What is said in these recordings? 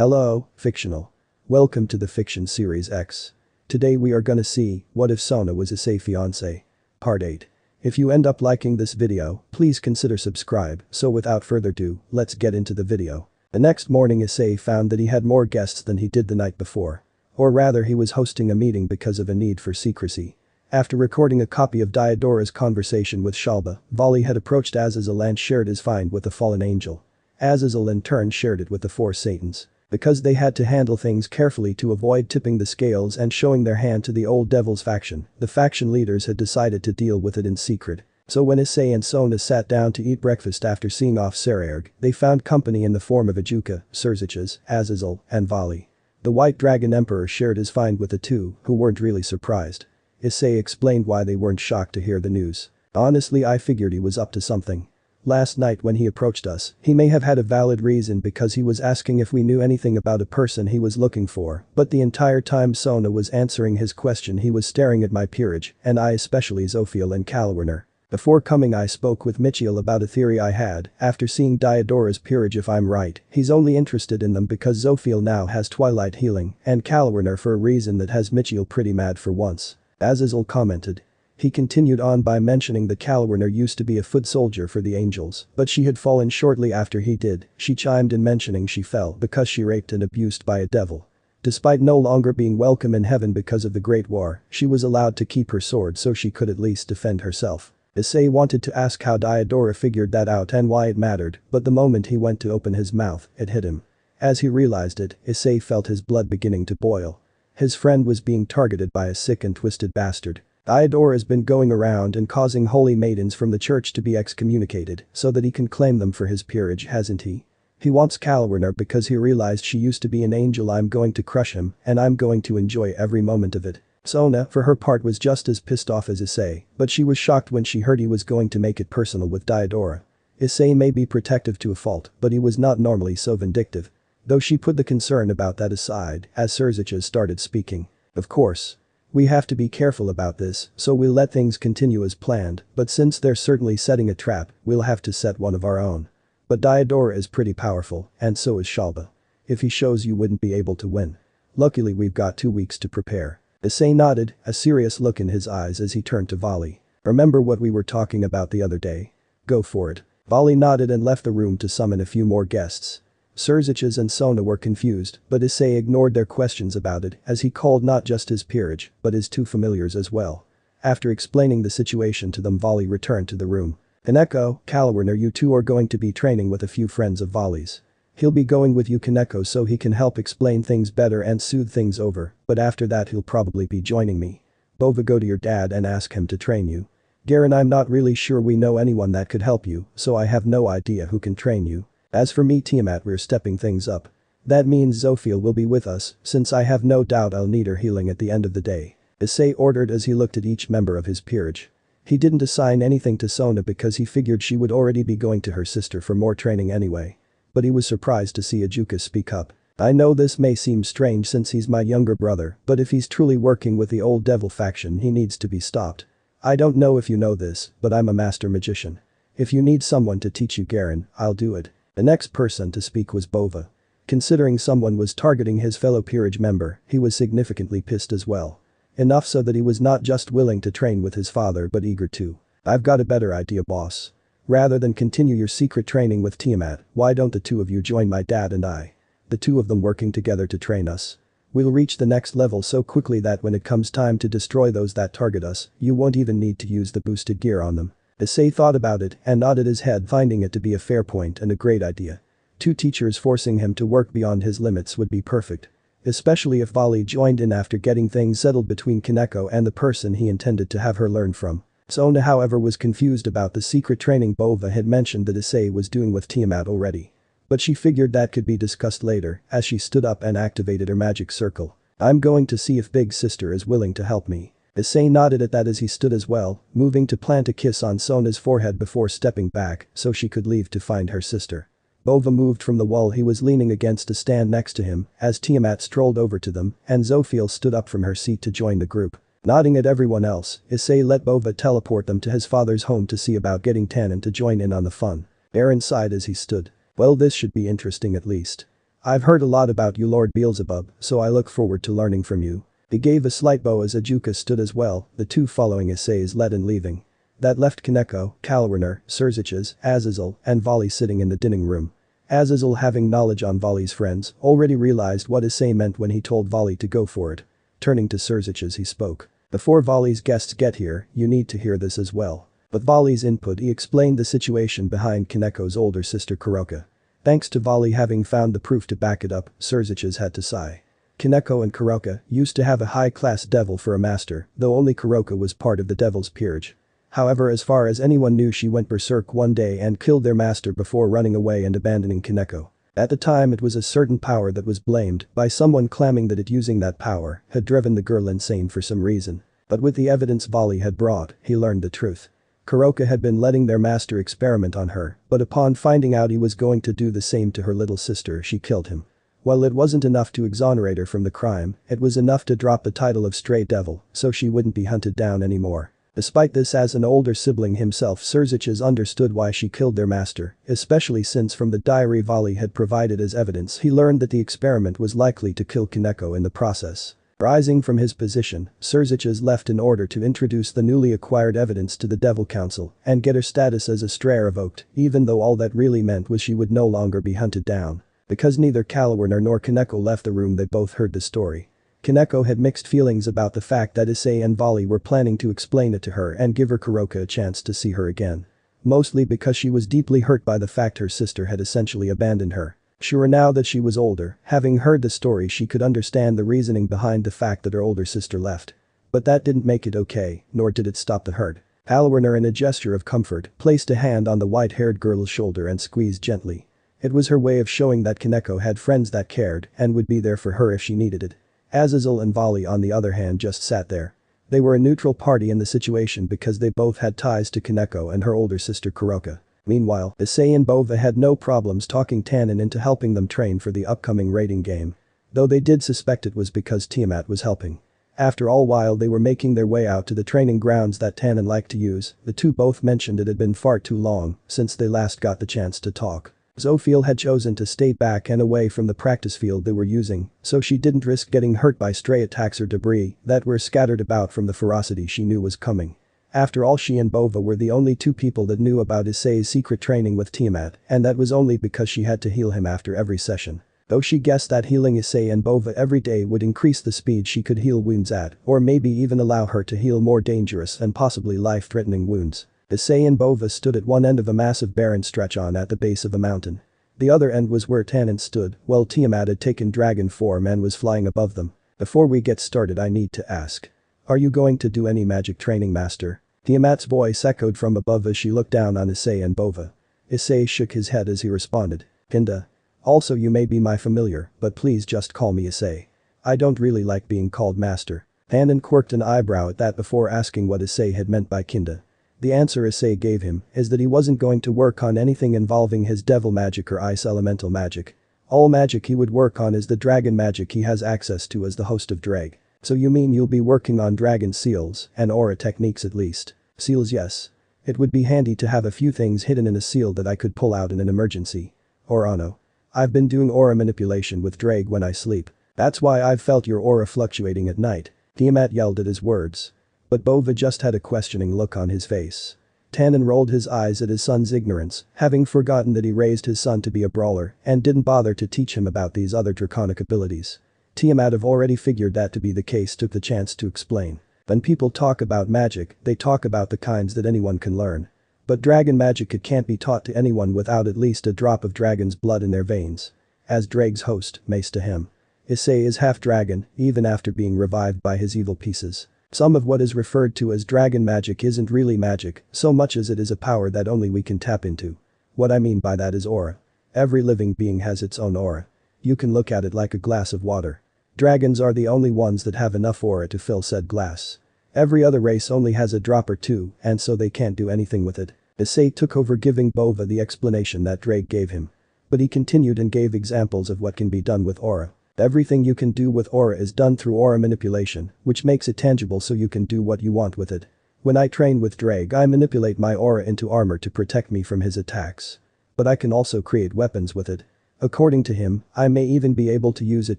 Hello, fictional. Welcome to the Fiction Series X. Today we are gonna see, what if Sona was Issei fiance? Part 8. If you end up liking this video, please consider subscribe, so without further ado, let's get into the video. The next morning Issei found that he had more guests than he did the night before. Or rather he was hosting a meeting because of a need for secrecy. After recording a copy of Diodora's conversation with Shalba, Vali had approached Azazel and shared his find with the fallen angel. Azazel in turn shared it with the four Satans. Because they had to handle things carefully to avoid tipping the scales and showing their hand to the old devil's faction, the faction leaders had decided to deal with it in secret. So when Issei and Sona sat down to eat breakfast after seeing off Sarayarg, they found company in the form of Ajuka, Surzichas, Azazel, and Vali. The White Dragon Emperor shared his find with the two, who weren't really surprised. Issei explained why they weren't shocked to hear the news. Honestly, I figured he was up to something. Last night when he approached us, he may have had a valid reason because he was asking if we knew anything about a person he was looking for, but the entire time Sona was answering his question he was staring at my peerage, and I especially Zophiel and Kalwerner. Before coming I spoke with Michiel about a theory I had, after seeing Diodora's peerage if I'm right, he's only interested in them because Zophiel now has Twilight Healing, and Kalwerner for a reason that has Michiel pretty mad for once. Azazel commented. He continued on by mentioning that Kalwerner used to be a foot soldier for the angels, but she had fallen shortly after he did. She chimed in mentioning she fell because she raped and abused by a devil. Despite no longer being welcome in heaven because of the Great War, she was allowed to keep her sword so she could at least defend herself. Issei wanted to ask how Diodora figured that out and why it mattered, but the moment he went to open his mouth, it hit him. As he realized it, Issei felt his blood beginning to boil. His friend was being targeted by a sick and twisted bastard. Diodora has been going around and causing holy maidens from the church to be excommunicated so that he can claim them for his peerage, hasn't he? He wants Kalwerner because he realized she used to be an angel. I'm going to crush him and I'm going to enjoy every moment of it. Sona, for her part, was just as pissed off as Issei, but she was shocked when she heard he was going to make it personal with Diodora. Issei may be protective to a fault, but he was not normally so vindictive. Though she put the concern about that aside as Surzichas started speaking. Of course. We have to be careful about this, so we'll let things continue as planned, but since they're certainly setting a trap, we'll have to set one of our own. But Diodora is pretty powerful, and so is Shalba. If he shows you wouldn't be able to win. Luckily we've got 2 weeks to prepare. Issei nodded, a serious look in his eyes as he turned to Vali. Remember what we were talking about the other day? Go for it. Vali nodded and left the room to summon a few more guests. Surzichas and Sona were confused, but Issei ignored their questions about it as he called not just his peerage, but his 2 familiars as well. After explaining the situation to them, Vali returned to the room. Kaneko, Kalwerner, you two are going to be training with a few friends of Vali's. He'll be going with you, Kaneko, so he can help explain things better and soothe things over, but after that he'll probably be joining me. Bova, go to your dad and ask him to train you. Garen, I'm not really sure we know anyone that could help you, so I have no idea who can train you. As for me, Tiamat, we're stepping things up. That means Zophiel will be with us, since I have no doubt I'll need her healing at the end of the day. Issei ordered as he looked at each member of his peerage. He didn't assign anything to Sona because he figured she would already be going to her sister for more training anyway. But he was surprised to see Ajuka speak up. I know this may seem strange since he's my younger brother, but if he's truly working with the old devil faction he needs to be stopped. I don't know if you know this, but I'm a master magician. If you need someone to teach you, Garen, I'll do it. The next person to speak was Bova. Considering someone was targeting his fellow peerage member, he was significantly pissed as well. Enough so that he was not just willing to train with his father but eager to. I've got a better idea, boss. Rather than continue your secret training with Tiamat, why don't the 2 of you join my dad and I? The 2 of them working together to train us. We'll reach the next level so quickly that when it comes time to destroy those that target us, you won't even need to use the boosted gear on them. Issei thought about it and nodded his head, finding it to be a fair point and a great idea. 2 teachers forcing him to work beyond his limits would be perfect. Especially if Vali joined in after getting things settled between Kaneko and the person he intended to have her learn from. Sona, however, was confused about the secret training Bova had mentioned that Issei was doing with Tiamat already. But she figured that could be discussed later as she stood up and activated her magic circle. I'm going to see if Big Sister is willing to help me. Issei nodded at that as he stood as well, moving to plant a kiss on Sona's forehead before stepping back so she could leave to find her sister. Bova moved from the wall he was leaning against to stand next to him as Tiamat strolled over to them and Zophiel stood up from her seat to join the group. Nodding at everyone else, Issei let Bova teleport them to his father's home to see about getting Tannen to join in on the fun. Aaron sighed as he stood. Well, this should be interesting at least. I've heard a lot about you, Lord Beelzebub, so I look forward to learning from you. He gave a slight bow as Ajuka stood as well, the two following Issei's lead and leaving. That left Kaneko, Kalwerner, Surziches, Azazel, and Vali sitting in the dining room. Azazel, having knowledge on Vali's friends, already realized what Issei meant when he told Vali to go for it. Turning to Surziches he spoke. Before Vali's guests get here, you need to hear this as well. With Vali's input he explained the situation behind Kaneko's older sister Kuroka. Thanks to Vali having found the proof to back it up, Surziches had to sigh. Kaneko and Kuroka used to have a high-class devil for a master, though only Kuroka was part of the devil's peerage. However, as far as anyone knew, she went berserk one day and killed their master before running away and abandoning Kaneko. At the time it was a certain power that was blamed by someone claiming that it using that power had driven the girl insane for some reason. But with the evidence Vali had brought, he learned the truth. Kuroka had been letting their master experiment on her, but upon finding out he was going to do the same to her little sister, she killed him. While it wasn't enough to exonerate her from the crime, it was enough to drop the title of stray devil, so she wouldn't be hunted down anymore. Despite this, as an older sibling himself, Surziches understood why she killed their master, especially since from the diary Vali had provided as evidence he learned that the experiment was likely to kill Kaneko in the process. Rising from his position, Surziches left in order to introduce the newly acquired evidence to the Devil Council and get her status as a stray revoked, even though all that really meant was she would no longer be hunted down. Because neither Kalwerner nor Kaneko left the room, they both heard the story. Kaneko had mixed feelings about the fact that Issei and Vali were planning to explain it to her and give her Kuroka a chance to see her again. Mostly because she was deeply hurt by the fact her sister had essentially abandoned her. Sure, now that she was older, having heard the story, she could understand the reasoning behind the fact that her older sister left. But that didn't make it okay, nor did it stop the hurt. Kalwerner, in a gesture of comfort, placed a hand on the white-haired girl's shoulder and squeezed gently. It was her way of showing that Kaneko had friends that cared and would be there for her if she needed it. Azazel and Vali, on the other hand, just sat there. They were a neutral party in the situation because they both had ties to Kaneko and her older sister Kuroka. Meanwhile, Issei and Bova had no problems talking Tannen into helping them train for the upcoming raiding game. Though they did suspect it was because Tiamat was helping. After all, while they were making their way out to the training grounds that Tannen liked to use, the two both mentioned it had been far too long since they last got the chance to talk. Zophiel had chosen to stay back and away from the practice field they were using, so she didn't risk getting hurt by stray attacks or debris that were scattered about from the ferocity she knew was coming. After all, she and Bova were the only two people that knew about Issei's secret training with Tiamat, and that was only because she had to heal him after every session. Though she guessed that healing Issei and Bova every day would increase the speed she could heal wounds at, or maybe even allow her to heal more dangerous and possibly life-threatening wounds. Issei and Bova stood at one end of a massive barren stretch at the base of a mountain. The other end was where Tannen stood, while Tiamat had taken dragon form and was flying above them. Before we get started, I need to ask. Are you going to do any magic training, Master? Tiamat's voice echoed from above as she looked down on Issei and Bova. Issei shook his head as he responded. Kinda. Also, you may be my familiar, but please just call me Issei. I don't really like being called Master. Tannen quirked an eyebrow at that before asking what Issei had meant by Kinda. The answer Issei gave him is that he wasn't going to work on anything involving his devil magic or ice elemental magic. All magic he would work on is the dragon magic he has access to as the host of Drag. So you mean you'll be working on dragon seals and aura techniques at least? Seals, yes. It would be handy to have a few things hidden in a seal that I could pull out in an emergency. Aura no. I've been doing aura manipulation with Drag when I sleep. That's why I've felt your aura fluctuating at night. Tiamat yelled at his words. But Bova just had a questioning look on his face. Tannen rolled his eyes at his son's ignorance, having forgotten that he raised his son to be a brawler and didn't bother to teach him about these other draconic abilities. Tiamat, have already figured that to be the case, took the chance to explain. When people talk about magic, they talk about the kinds that anyone can learn. But dragon magic, it can't be taught to anyone without at least a drop of dragon's blood in their veins. As Drag's host, mace to him. Issei is half dragon, even after being revived by his evil pieces. Some of what is referred to as dragon magic isn't really magic so much as it is a power that only we can tap into. What I mean by that is aura. Every living being has its own aura. You can look at it like a glass of water. Dragons are the only ones that have enough aura to fill said glass. Every other race only has a drop or two, and so they can't do anything with it. Issei took over, giving Bova the explanation that Drake gave him. But he continued and gave examples of what can be done with aura. Everything you can do with aura is done through aura manipulation, which makes it tangible so you can do what you want with it. When I train with Drake, I manipulate my aura into armor to protect me from his attacks. But I can also create weapons with it. According to him, I may even be able to use it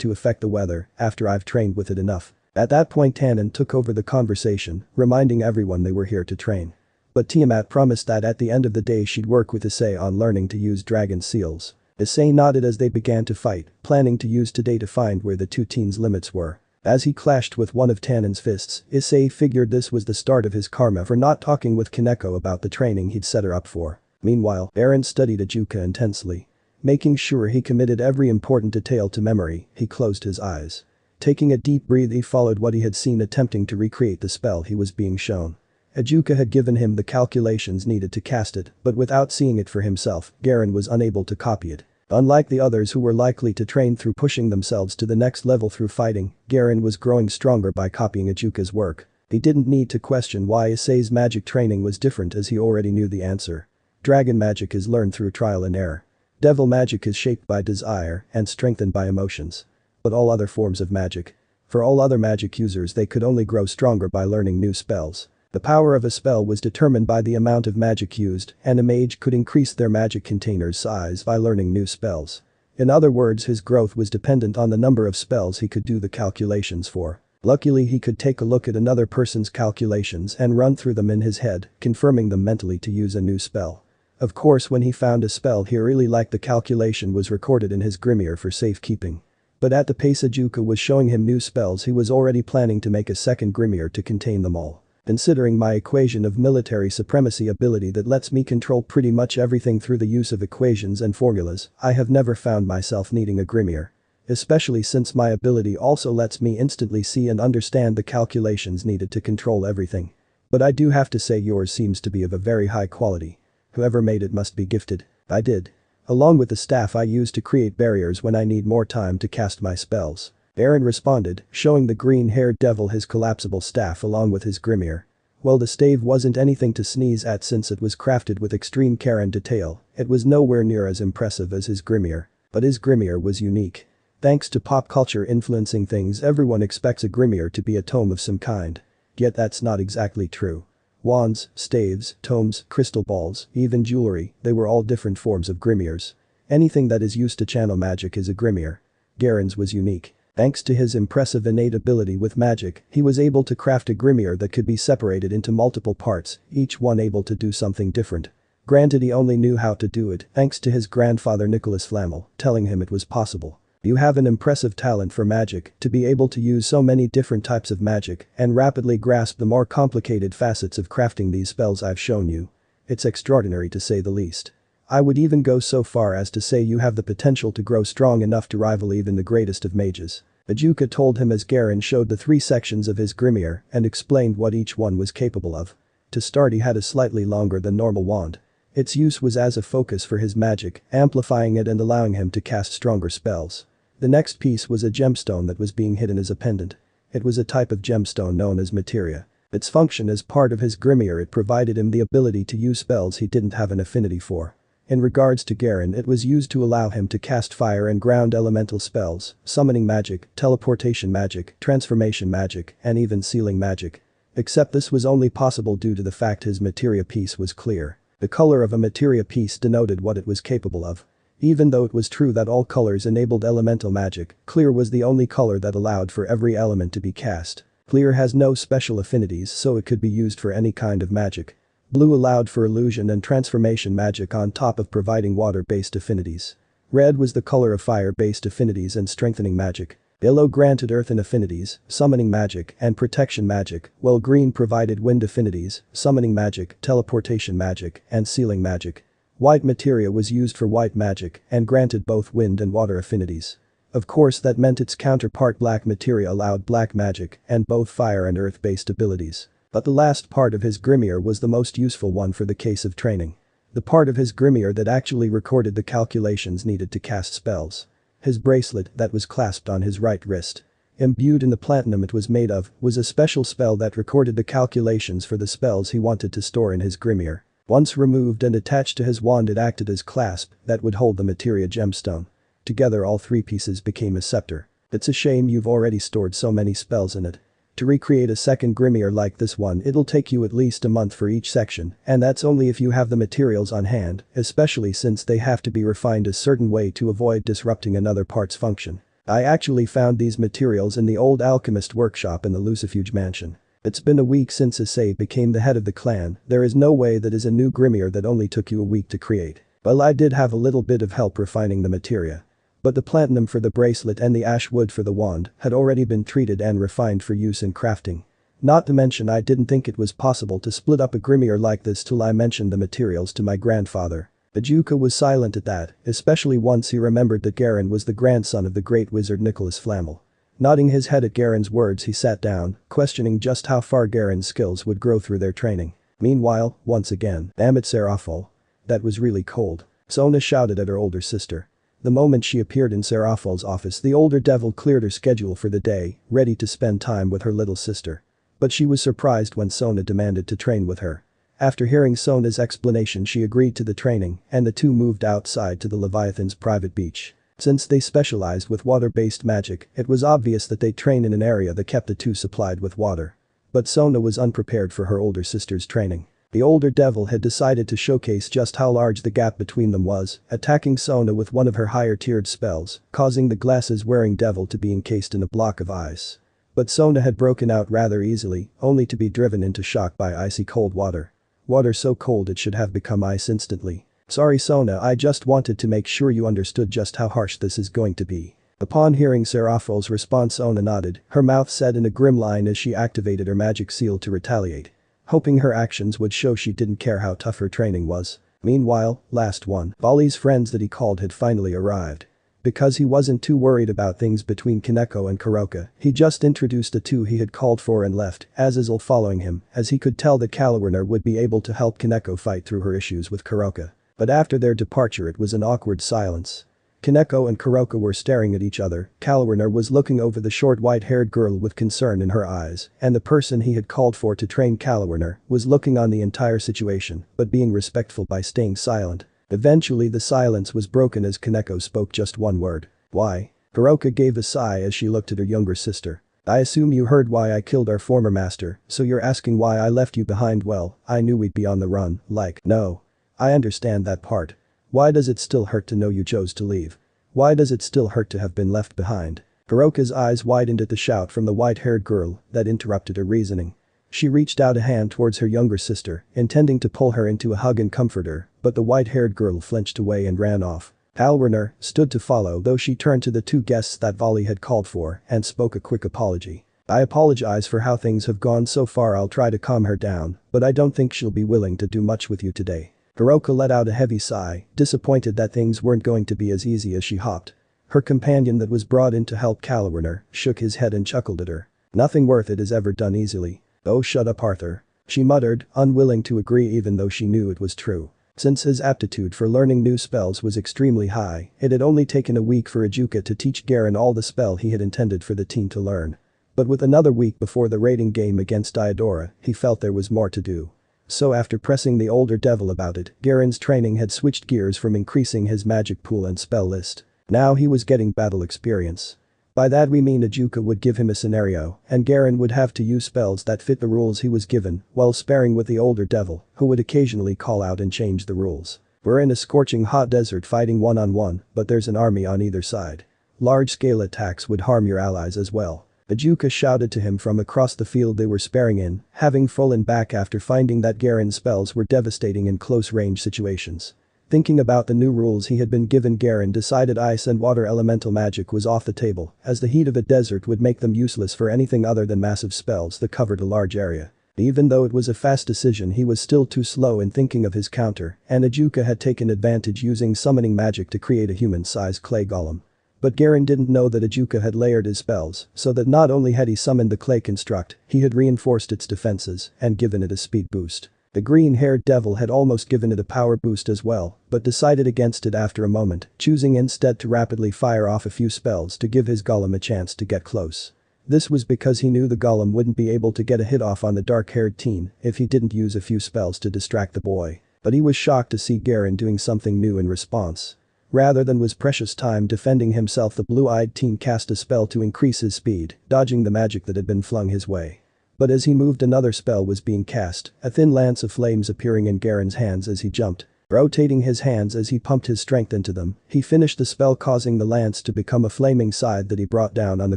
to affect the weather after I've trained with it enough. At that point Tannen took over the conversation, reminding everyone they were here to train. But Tiamat promised that at the end of the day she'd work with Issei on learning to use dragon seals. Issei nodded as they began to fight, planning to use today to find where the two teens' limits were. As he clashed with one of Tannen's fists, Issei figured this was the start of his karma for not talking with Kaneko about the training he'd set her up for. Meanwhile, Eren studied Ajuka intensely. Making sure he committed every important detail to memory, he closed his eyes. Taking a deep breath he followed what he had seen attempting to recreate the spell he was being shown. Ajuka had given him the calculations needed to cast it, but without seeing it for himself, Garen was unable to copy it. Unlike the others who were likely to train through pushing themselves to the next level through fighting, Garen was growing stronger by copying Ajuka's work. He didn't need to question why Issei's magic training was different as he already knew the answer. Dragon magic is learned through trial and error. Devil magic is shaped by desire and strengthened by emotions. But all other forms of magic. For all other magic users they could only grow stronger by learning new spells. The power of a spell was determined by the amount of magic used, and a mage could increase their magic container's size by learning new spells. In other words, his growth was dependent on the number of spells he could do the calculations for. Luckily he could take a look at another person's calculations and run through them in his head, confirming them mentally to use a new spell. Of course when he found a spell he really liked, the calculation was recorded in his grimoire for safekeeping. But at the pace Ajuka was showing him new spells he was already planning to make a second grimoire to contain them all. Considering my equation of military supremacy ability that lets me control pretty much everything through the use of equations and formulas, I have never found myself needing a grimoire. Especially since my ability also lets me instantly see and understand the calculations needed to control everything. But I do have to say yours seems to be of a very high quality. Whoever made it must be gifted. I did. Along with the staff I use to create barriers when I need more time to cast my spells. Eren responded, showing the green-haired devil his collapsible staff along with his grimoire. While the stave wasn't anything to sneeze at since it was crafted with extreme care and detail, it was nowhere near as impressive as his grimoire. But his grimoire was unique. Thanks to pop culture influencing things, everyone expects a grimoire to be a tome of some kind. Yet that's not exactly true. Wands, staves, tomes, crystal balls, even jewelry, they were all different forms of grimoires. Anything that is used to channel magic is a grimoire. Garen's was unique. Thanks to his impressive innate ability with magic, he was able to craft a grimoire that could be separated into multiple parts, each one able to do something different. Granted he only knew how to do it thanks to his grandfather Nicholas Flamel telling him it was possible. You have an impressive talent for magic to be able to use so many different types of magic and rapidly grasp the more complicated facets of crafting these spells I've shown you. It's extraordinary to say the least. I would even go so far as to say you have the potential to grow strong enough to rival even the greatest of mages. Ajuka told him as Garen showed the 3 sections of his grimoire and explained what each one was capable of. To start he had a slightly longer than normal wand. Its use was as a focus for his magic, amplifying it and allowing him to cast stronger spells. The next piece was a gemstone that was being hidden as a pendant. It was a type of gemstone known as materia. Its function as part of his grimoire, it provided him the ability to use spells he didn't have an affinity for. In regards to Garen, it was used to allow him to cast fire and ground elemental spells, summoning magic, teleportation magic, transformation magic, and even sealing magic. Except this was only possible due to the fact his materia piece was clear. The color of a materia piece denoted what it was capable of. Even though it was true that all colors enabled elemental magic, clear was the only color that allowed for every element to be cast. Clear has no special affinities, so it could be used for any kind of magic. Blue allowed for illusion and transformation magic on top of providing water-based affinities. Red was the color of fire-based affinities and strengthening magic. Yellow granted earthen affinities, summoning magic, and protection magic, while green provided wind affinities, summoning magic, teleportation magic, and sealing magic. White materia was used for white magic and granted both wind and water affinities. Of course that meant its counterpart black materia allowed black magic and both fire and earth-based abilities. But the last part of his grimoire was the most useful one for the case of training. The part of his grimoire that actually recorded the calculations needed to cast spells. His bracelet that was clasped on his right wrist. Imbued in the platinum it was made of was a special spell that recorded the calculations for the spells he wanted to store in his grimoire. Once removed and attached to his wand it acted as clasp that would hold the materia gemstone. Together all 3 pieces became a scepter. It's a shame you've already stored so many spells in it. To recreate a second grimoire like this one, it'll take you at least a month for each section, and that's only if you have the materials on hand, especially since they have to be refined a certain way to avoid disrupting another part's function. I actually found these materials in the old alchemist workshop in the Lucifuge mansion. It's been a week since Issei became the head of the clan, there is no way that is a new grimoire that only took you a week to create. Well, I did have a little bit of help refining the materia. But the platinum for the bracelet and the ash wood for the wand had already been treated and refined for use in crafting. Not to mention I didn't think it was possible to split up a grimoire like this till I mentioned the materials to my grandfather. Ajuka was silent at that, especially once he remembered that Garen was the grandson of the great wizard Nicholas Flamel. Nodding his head at Garen's words, he sat down, questioning just how far Garen's skills would grow through their training. Meanwhile, once again, damn it Serafol. That was really cold. Sona shouted at her older sister. The moment she appeared in Serafol's office, the older devil cleared her schedule for the day, ready to spend time with her little sister. But she was surprised when Sona demanded to train with her. After hearing Sona's explanation, she agreed to the training, and the two moved outside to the Leviathan's private beach. Since they specialized with water-based magic, it was obvious that they trained in an area that kept the two supplied with water. But Sona was unprepared for her older sister's training. The older devil had decided to showcase just how large the gap between them was, attacking Sona with one of her higher-tiered spells, causing the glasses-wearing devil to be encased in a block of ice. But Sona had broken out rather easily, only to be driven into shock by icy cold water. Water so cold it should have become ice instantly. Sorry Sona, I just wanted to make sure you understood just how harsh this is going to be. Upon hearing Serafol's response, Sona nodded, her mouth set in a grim line as she activated her magic seal to retaliate. Hoping her actions would show she didn't care how tough her training was. Meanwhile, last one, Bali's friends that he called had finally arrived. Because he wasn't too worried about things between Kaneko and Kuroka, he just introduced the two he had called for and left, Azazel following him, as he could tell that Kalawirnar would be able to help Kaneko fight through her issues with Kuroka. But after their departure it was an awkward silence. Kaneko and Kuroka were staring at each other, Kalawirnar was looking over the short white-haired girl with concern in her eyes, and the person he had called for to train Kalawirnar was looking on the entire situation, but being respectful by staying silent. Eventually the silence was broken as Kaneko spoke just one word. Why? Kuroka gave a sigh as she looked at her younger sister. I assume you heard why I killed our former master, so you're asking why I left you behind. Well, I knew we'd be on the run, like, no. I understand that part. Why does it still hurt to know you chose to leave? Why does it still hurt to have been left behind? Kuroka's eyes widened at the shout from the white-haired girl that interrupted her reasoning. She reached out a hand towards her younger sister, intending to pull her into a hug and comfort her, but the white-haired girl flinched away and ran off. Kalawirnar stood to follow, though she turned to the two guests that Vali had called for and spoke a quick apology. I apologize for how things have gone so far. I'll try to calm her down, but I don't think she'll be willing to do much with you today. Kuroka let out a heavy sigh, disappointed that things weren't going to be as easy as she hoped. Her companion that was brought in to help Kalawirnar shook his head and chuckled at her. Nothing worth it is ever done easily. Oh, shut up, Arthur. She muttered, unwilling to agree even though she knew it was true. Since his aptitude for learning new spells was extremely high, it had only taken a week for Ajuka to teach Garen all the spell he had intended for the team to learn. But with another week before the raiding game against Diodora, he felt there was more to do. So after pressing the older devil about it, Garen's training had switched gears from increasing his magic pool and spell list. Now he was getting battle experience. By that we mean Ajuka would give him a scenario, and Garen would have to use spells that fit the rules he was given, while sparing with the older devil, who would occasionally call out and change the rules. We're in a scorching hot desert fighting one-on-one, but there's an army on either side. Large-scale attacks would harm your allies as well. Ajuka shouted to him from across the field they were sparring in, having fallen back after finding that Garen's spells were devastating in close-range situations. Thinking about the new rules he had been given, Garen decided ice and water elemental magic was off the table, as the heat of a desert would make them useless for anything other than massive spells that covered a large area. Even though it was a fast decision, he was still too slow in thinking of his counter, and Ajuka had taken advantage using summoning magic to create a human-sized clay golem. But Garen didn't know that Ajuka had layered his spells, so that not only had he summoned the clay construct, he had reinforced its defenses and given it a speed boost. The green-haired devil had almost given it a power boost as well, but decided against it after a moment, choosing instead to rapidly fire off a few spells to give his golem a chance to get close. This was because he knew the golem wouldn't be able to get a hit off on the dark-haired teen if he didn't use a few spells to distract the boy. But he was shocked to see Garen doing something new in response. Rather than was precious time defending himself, the blue-eyed teen cast a spell to increase his speed, dodging the magic that had been flung his way. But as he moved, another spell was being cast, a thin lance of flames appearing in Garen's hands as he jumped. Rotating his hands as he pumped his strength into them, he finished the spell, causing the lance to become a flaming scythe that he brought down on the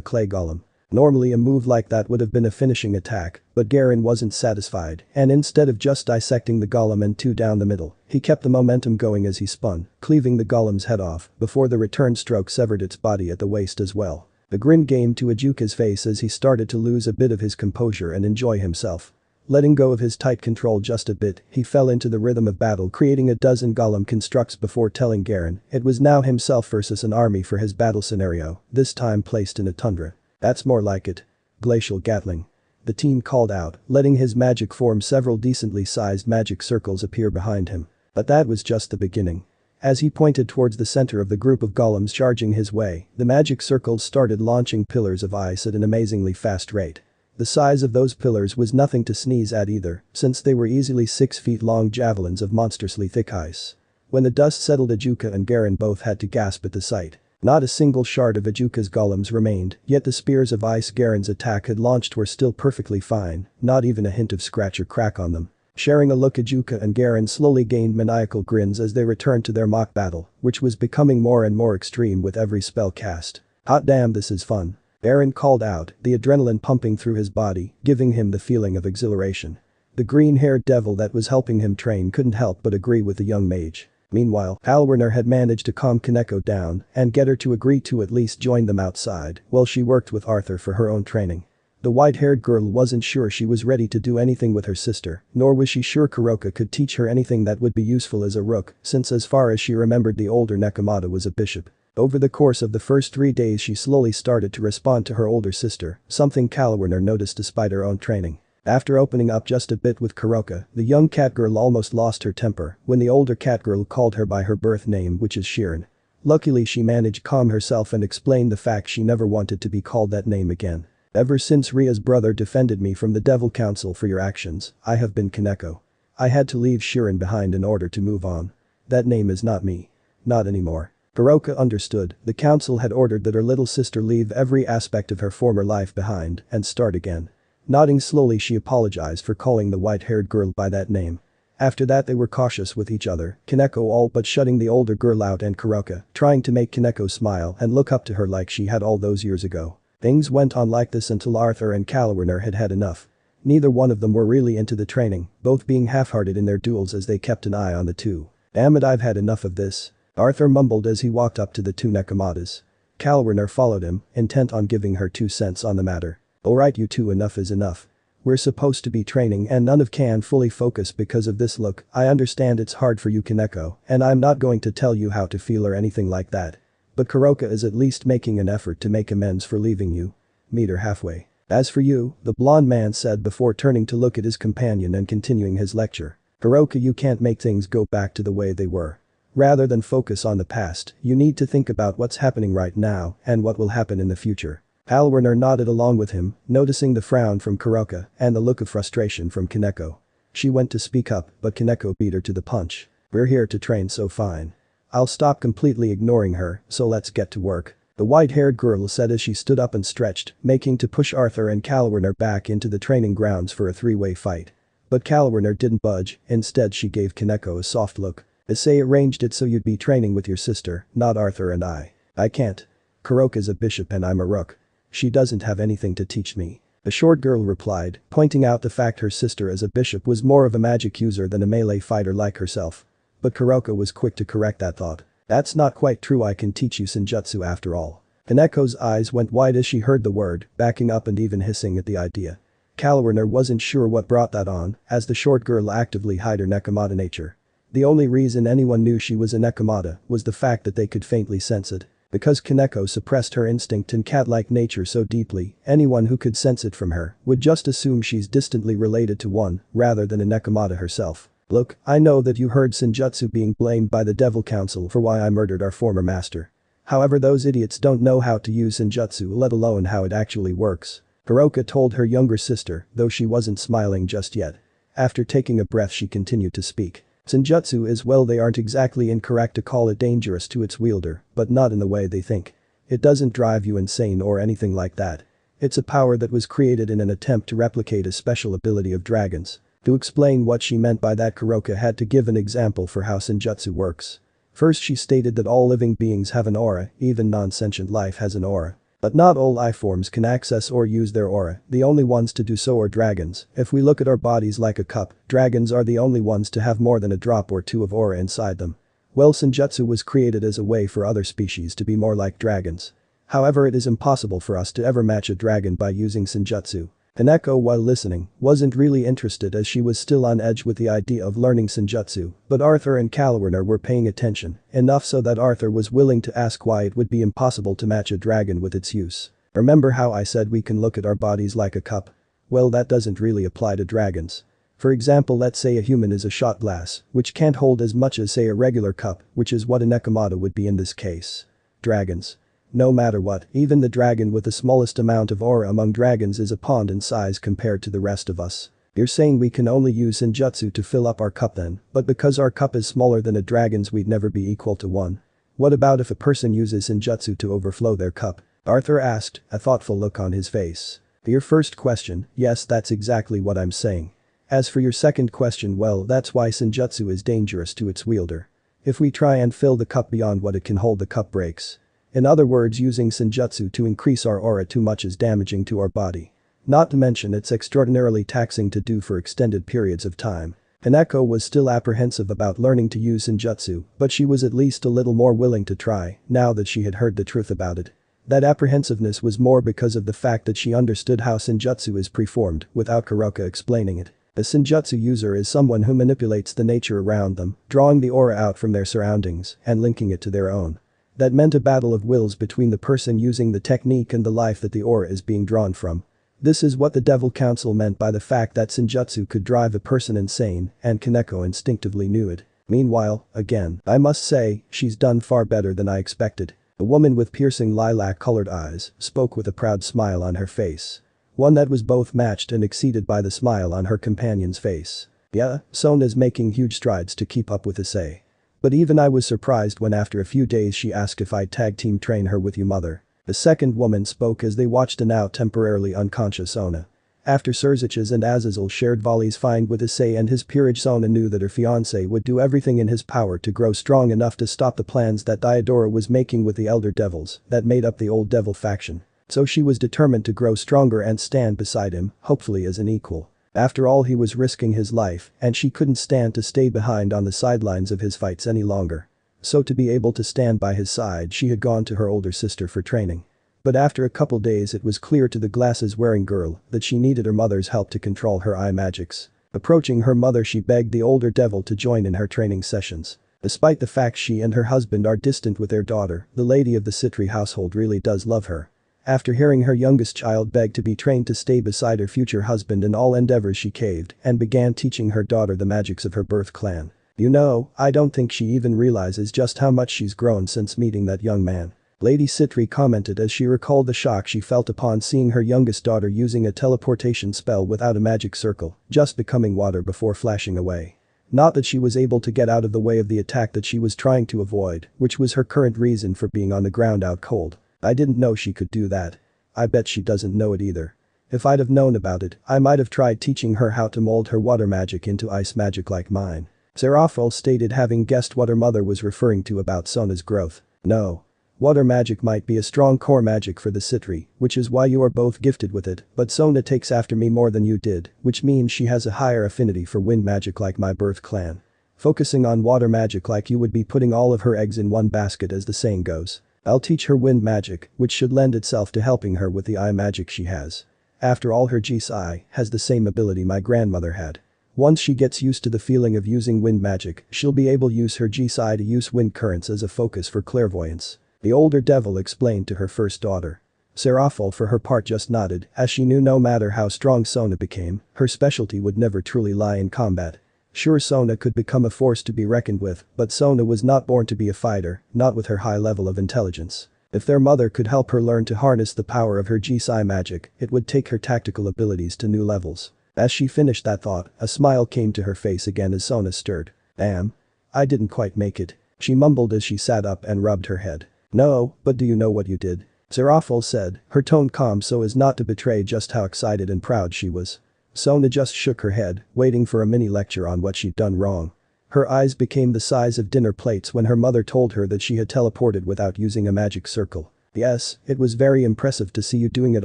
clay golem. Normally a move like that would have been a finishing attack, but Garen wasn't satisfied, and instead of just dissecting the golem in two down the middle, he kept the momentum going as he spun, cleaving the golem's head off before the return stroke severed its body at the waist as well. The grin came to Ajuka's face as he started to lose a bit of his composure and enjoy himself. Letting go of his tight control just a bit, he fell into the rhythm of battle, creating a dozen golem constructs before telling Garen it was now himself versus an army for his battle scenario, this time placed in a tundra. That's more like it. Glacial Gatling. The teen called out, letting his magic form several decently sized magic circles appear behind him. But that was just the beginning. As he pointed towards the center of the group of golems charging his way, the magic circles started launching pillars of ice at an amazingly fast rate. The size of those pillars was nothing to sneeze at either, since they were easily 6 feet long javelins of monstrously thick ice. When the dust settled, Ajuka and Garen both had to gasp at the sight. Not a single shard of Ajuka's golems remained, yet the spears of ice Garen's attack had launched were still perfectly fine, not even a hint of scratch or crack on them. Sharing a look, Ajuka and Garen slowly gained maniacal grins as they returned to their mock battle, which was becoming more and more extreme with every spell cast. Hot damn, this is fun. Garen called out, the adrenaline pumping through his body, giving him the feeling of exhilaration. The green-haired devil that was helping him train couldn't help but agree with the young mage. Meanwhile, Alwerner had managed to calm Kaneko down and get her to agree to at least join them outside while she worked with Arthur for her own training. The white-haired girl wasn't sure she was ready to do anything with her sister, nor was she sure Kuroka could teach her anything that would be useful as a rook, since as far as she remembered, the older Nekomata was a bishop. Over the course of the first 3 days, she slowly started to respond to her older sister, something Alwerner noticed despite her own training. After opening up just a bit with Kuroka, the young catgirl almost lost her temper when the older catgirl called her by her birth name, which is Shirin. Luckily, she managed to calm herself and explain the fact she never wanted to be called that name again. Ever since Ria's brother defended me from the Devil Council for your actions, I have been Kaneko. I had to leave Shirin behind in order to move on. That name is not me. Not anymore. Kuroka understood. The council had ordered that her little sister leave every aspect of her former life behind and start again. Nodding slowly, she apologized for calling the white-haired girl by that name. After that, they were cautious with each other, Kaneko all but shutting the older girl out and Kuroka trying to make Kaneko smile and look up to her like she had all those years ago. Things went on like this until Arthur and Alwerner had had enough. Neither one of them were really into the training, both being half-hearted in their duels as they kept an eye on the two. Damn it, I've had enough of this. Arthur mumbled as he walked up to the two Nekomatas. Alwerner followed him, intent on giving her 2 cents on the matter. Alright you two, enough is enough. We're supposed to be training and none of can fully focus because of this. Look, I understand it's hard for you Kaneko, and I'm not going to tell you how to feel or anything like that. But Kuroka is at least making an effort to make amends for leaving you. Meet her halfway. As for you, the blonde man said before turning to look at his companion and continuing his lecture. Kuroka, you can't make things go back to the way they were. Rather than focus on the past, you need to think about what's happening right now and what will happen in the future. Alwerner nodded along with him, noticing the frown from Kuroka and the look of frustration from Kaneko. She went to speak up, but Kaneko beat her to the punch. We're here to train, so fine. I'll stop completely ignoring her, so let's get to work. The white-haired girl said as she stood up and stretched, making to push Arthur and Alwerner back into the training grounds for a 3-way fight. But Alwerner didn't budge, instead she gave Kaneko a soft look. Issei arranged it so you'd be training with your sister, not Arthur and I. I can't. Kuroka's a bishop and I'm a rook. She doesn't have anything to teach me. The short girl replied, pointing out the fact her sister as a bishop was more of a magic user than a melee fighter like herself. But Kuroka was quick to correct that thought. That's not quite true, I can teach you Senjutsu after all. Kaneko's eyes went wide as she heard the word, backing up and even hissing at the idea. Alwerner wasn't sure what brought that on, as the short girl actively hid her Nekomata nature. The only reason anyone knew she was a Nekomata was the fact that they could faintly sense it. Because Kaneko suppressed her instinct and cat-like nature so deeply, anyone who could sense it from her would just assume she's distantly related to one, rather than a Nekomata herself. Look, I know that you heard Senjutsu being blamed by the Devil Council for why I murdered our former master. However, those idiots don't know how to use Senjutsu, let alone how it actually works. Kuroka told her younger sister, though she wasn't smiling just yet. After taking a breath, she continued to speak. Senjutsu is, well, they aren't exactly incorrect to call it dangerous to its wielder, but not in the way they think. It doesn't drive you insane or anything like that. It's a power that was created in an attempt to replicate a special ability of dragons. To explain what she meant by that, Kuroka had to give an example for how Senjutsu works. First, she stated that all living beings have an aura, even non-sentient life has an aura. But not all life forms can access or use their aura, the only ones to do so are dragons. If we look at our bodies like a cup, dragons are the only ones to have more than a drop or two of aura inside them. Well, Senjutsu was created as a way for other species to be more like dragons. However, it is impossible for us to ever match a dragon by using Senjutsu. Haneko, while listening, wasn't really interested as she was still on edge with the idea of learning Senjutsu, but Arthur and Kalwarner were paying attention, enough so that Arthur was willing to ask why it would be impossible to match a dragon with its use. Remember how I said we can look at our bodies like a cup? Well, that doesn't really apply to dragons. For example, let's say a human is a shot glass, which can't hold as much as, say, a regular cup, which is what a Nekomata would be in this case. Dragons. No matter what, even the dragon with the smallest amount of aura among dragons is a pond in size compared to the rest of us. You're saying we can only use Senjutsu to fill up our cup then, but because our cup is smaller than a dragon's we'd never be equal to one. What about if a person uses Senjutsu to overflow their cup? Arthur asked, a thoughtful look on his face. Your first question, yes, that's exactly what I'm saying. As for your second question, well, that's why Senjutsu is dangerous to its wielder. If we try and fill the cup beyond what it can hold, the cup breaks. In other words, using Senjutsu to increase our aura too much is damaging to our body. Not to mention it's extraordinarily taxing to do for extended periods of time. Haneko was still apprehensive about learning to use Senjutsu, but she was at least a little more willing to try, now that she had heard the truth about it. That apprehensiveness was more because of the fact that she understood how Senjutsu is preformed, without Kuroka explaining it. A Senjutsu user is someone who manipulates the nature around them, drawing the aura out from their surroundings and linking it to their own. That meant a battle of wills between the person using the technique and the life that the aura is being drawn from. This is what the Devil Council meant by the fact that Senjutsu could drive a person insane, and Kaneko instinctively knew it. Meanwhile, again, I must say, she's done far better than I expected. The woman with piercing lilac-colored eyes spoke with a proud smile on her face. One that was both matched and exceeded by the smile on her companion's face. Yeah, Sona's making huge strides to keep up with Issei. But even I was surprised when after a few days she asked if I'd tag team train her with you, mother. The second woman spoke as they watched a now temporarily unconscious Sona. After Surziches and Azazel shared volleys fine with Issei and his peerage, Sona knew that her fiance would do everything in his power to grow strong enough to stop the plans that Diodora was making with the elder devils that made up the old devil faction. So she was determined to grow stronger and stand beside him, hopefully as an equal. After all, he was risking his life, and she couldn't stand to stay behind on the sidelines of his fights any longer. So to be able to stand by his side, she had gone to her older sister for training. But after a couple days it was clear to the glasses-wearing girl that she needed her mother's help to control her eye magics. Approaching her mother, she begged the older devil to join in her training sessions. Despite the fact she and her husband are distant with their daughter, the lady of the Citri household really does love her. After hearing her youngest child beg to be trained to stay beside her future husband in all endeavors, she caved and began teaching her daughter the magics of her birth clan. You know, I don't think she even realizes just how much she's grown since meeting that young man. Lady Citri commented as she recalled the shock she felt upon seeing her youngest daughter using a teleportation spell without a magic circle, just becoming water before flashing away. Not that she was able to get out of the way of the attack that she was trying to avoid, which was her current reason for being on the ground out cold. I didn't know she could do that. I bet she doesn't know it either. If I'd have known about it, I might have tried teaching her how to mold her water magic into ice magic like mine. Serafal stated, having guessed what her mother was referring to about Sona's growth. No. Water magic might be a strong core magic for the Citri, which is why you are both gifted with it, but Sona takes after me more than you did, which means she has a higher affinity for wind magic like my birth clan. Focusing on water magic like you would be putting all of her eggs in one basket, as the saying goes. I'll teach her wind magic, which should lend itself to helping her with the eye magic she has. After all, her Jisai has the same ability my grandmother had. Once she gets used to the feeling of using wind magic, she'll be able to use her Jisai to use wind currents as a focus for clairvoyance. The older devil explained to her first daughter. Serafal for her part just nodded, as she knew no matter how strong Sona became, her specialty would never truly lie in combat. Sure, Sona could become a force to be reckoned with, but Sona was not born to be a fighter, not with her high level of intelligence. If their mother could help her learn to harness the power of her Jisai magic, it would take her tactical abilities to new levels. As she finished that thought, a smile came to her face again as Sona stirred. Damn. I didn't quite make it. She mumbled as she sat up and rubbed her head. No, but do you know what you did? Zerafel said, her tone calm so as not to betray just how excited and proud she was. Sona just shook her head, waiting for a mini lecture on what she'd done wrong. Her eyes became the size of dinner plates when her mother told her that she had teleported without using a magic circle. Yes, it was very impressive to see you doing it